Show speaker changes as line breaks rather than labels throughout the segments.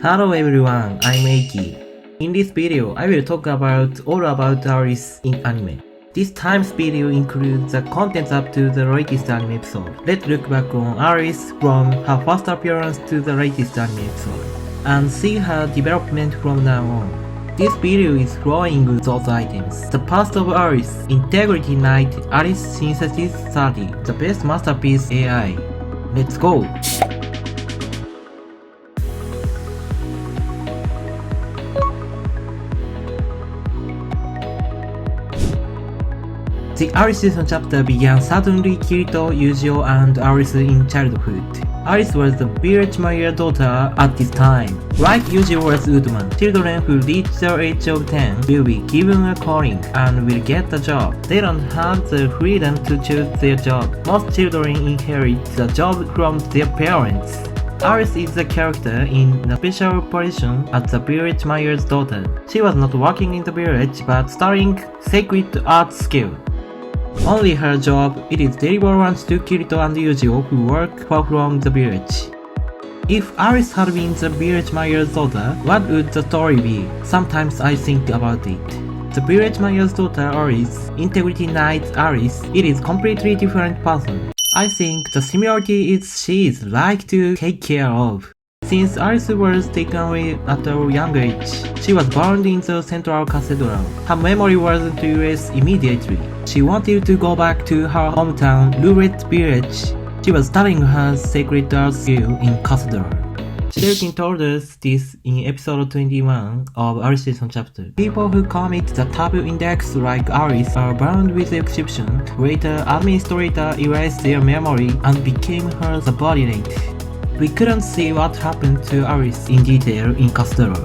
Hello everyone, I'm Eiki. In this video, I will talk all about Alice in anime. This time's video includes the contents up to the latest anime episode. Let's look back on Alice from her first appearance to the latest anime episode, and see her development from now on. This video is following those items. The past of Alice, Integrity Knight, Alice Synthesis 30, the best masterpiece AI. Let's go! The Alicization chapter began suddenly Kirito, Yujiro, and Alice in childhood. Alice was the village mayor's daughter at this time. Like Yujiro was woodman, children who reach the age of 10 will be given a calling and will get a job. They don't have the freedom to choose their job. Most children inherit the job from their parents. Alice is the character in a special position as the village mayor's daughter. She was not working in the village but studying sacred art skill. Only her job it is deliver lunch to Kirito and Yujiro who work far from the village. If Alice had been the village mayor's daughter, what would the story be? Sometimes I think about it. The village mayor's daughter Alice, Integrity Knight Alice, it is completely different person. I think the similarity is she is like to take care of. Since Alice was taken away at a young age, she was burned in the central cathedral. Her memory wasn't erased immediately. She wanted to go back to her hometown, Roulette Village. She was studying her sacred art skill in cathedral. Shirkin told us this in episode 21 of Alicization chapter. People who commit the taboo index like Alice are burned with exception. Later, administrator erased their memory and became her subordinate. We couldn't see what happened to Alice in detail in Cathedral.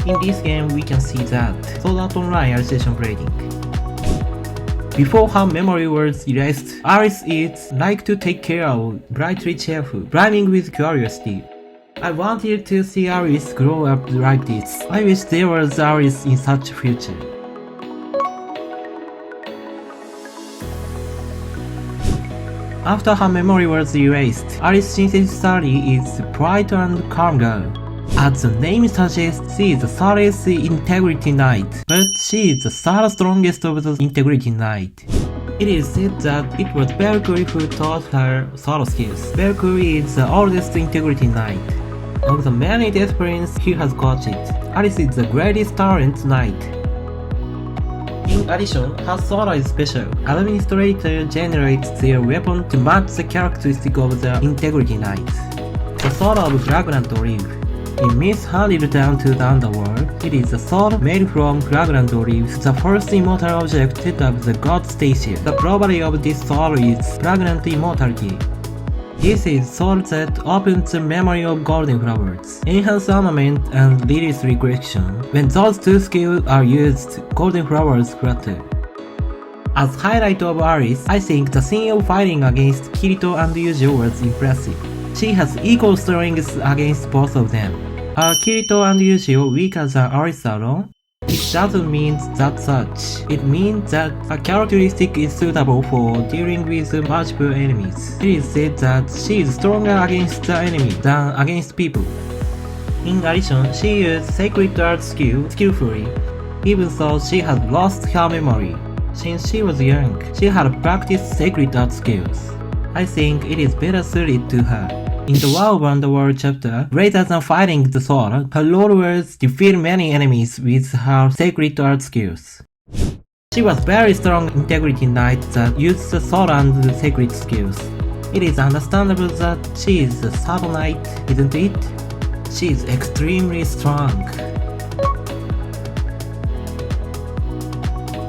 In this game we can see that. Sword Art Online Alicization grading. Before her memory was erased, Alice is like to take care of, brightly cheerful, brimming with curiosity. I wanted to see Alice grow up like this. I wish there was Alice in such a future. After her memory was erased, Alice Synthesis 30 is a bright and calm girl. As the name suggests, she is the thoroughest Integrity Knight, but she is the third strongest of the Integrity Knight. It is said that it was Valkyrie who taught her sword skills. Valkyrie is the oldest Integrity Knight. Of the many disciplines he has coached, Alice is the greatest talent knight. In addition, her sword is special. Administrator generates their weapon to match the characteristic of the Integrity Knight. The sword of Fragrant Olive. In Myth handed down to the Underworld, it is a sword made from fragrant olives, the first immortal object set up the god Stacia. The property of this sword is fragrant immortality. This is sword that opens the memory of golden flowers, enhance armament and Lilith's regression. When those two skills are used, golden flowers flutter. As highlight of Alice, I think the scene of fighting against Kirito and Yujiro was impressive. She has equal strengths against both of them. Are Kirito and Yujiro weaker than Alice alone? It doesn't mean that such. It means that a characteristic is suitable for dealing with multiple enemies. It is said that she is stronger against the enemy than against people. In addition, she used sacred art skill skillfully, even though she had lost her memory. Since she was young, she had practiced sacred art skills. I think it is better suited to her. In the War of Underworld chapter, rather than fighting the sword, her role was defeat many enemies with her sacred art skills. She was very strong Integrity Knight that used the sword and the sacred skills. It is understandable that she is a Shadow Knight, isn't it? She is extremely strong.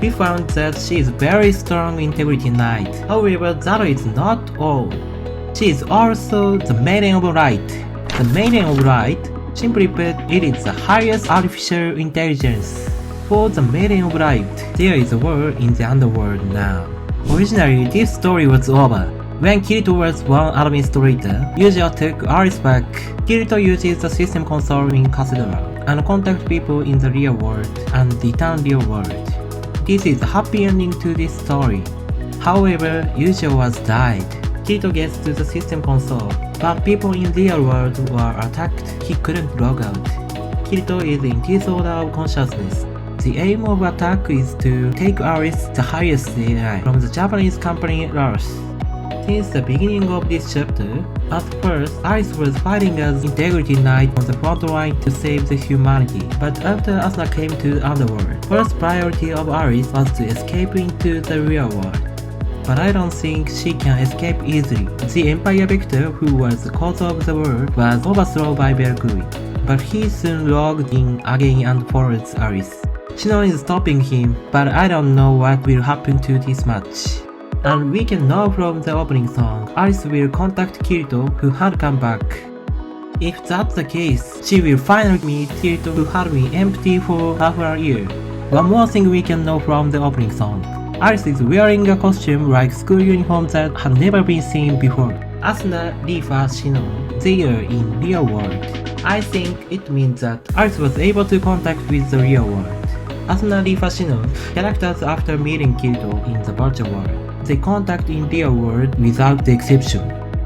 We found that she is very strong Integrity Knight. However, that is not all. She is also the Maiden of Light. The Maiden of Light, simply put, it is the highest artificial intelligence. For the Maiden of Light, there is a war in the Underworld now. Originally, this story was over. When Kirito was one administrator, Yujiro took Alice back. Kirito uses the system console in Cathedral and contact people in the real world and return real world. This is a happy ending to this story. However, Yujiro was died. Kirito gets to the system console, but people in real world were attacked. He couldn't log out. Kirito is in disorder of consciousness. The aim of attack is to take Alice, the highest AI, from the Japanese company Earth. Since the beginning of this chapter, at first Alice was fighting as Integrity Knight on the front line to save the humanity, but after Asuna came to Underworld, first priority of Alice was to escape into the real world. But I don't think she can escape easily. The Empire Victor, who was the cause of the war, was overthrown by Belgui, but he soon logged in again and follows Alice. Shinon is stopping him, but I don't know what will happen to this match. And we can know from the opening song, Alice will contact Kirito, who had come back. If that's the case, she will finally meet Kirito, who had been empty for half a year. One more thing we can know from the opening song. Alice is wearing a costume like school uniform that had never been seen before. Asuna, Rifa, Shinon, they are in real world. I think it means that Alice was able to contact with the real world. Asuna, Rifa, Shinon, characters after meeting Kirito in the virtual world. They contact in real world without the exception.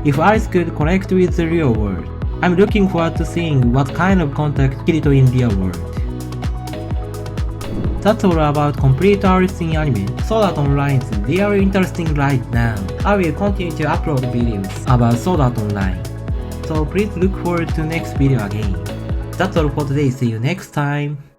If Alice could connect with the real world, I'm looking forward to seeing what kind of contact Kirito in real world. That's all about complete Alice in anime. Sword Art Online is really interesting right now. I will continue to upload videos about Sword Art Online. So please look forward to next video again. That's all for today, see you next time.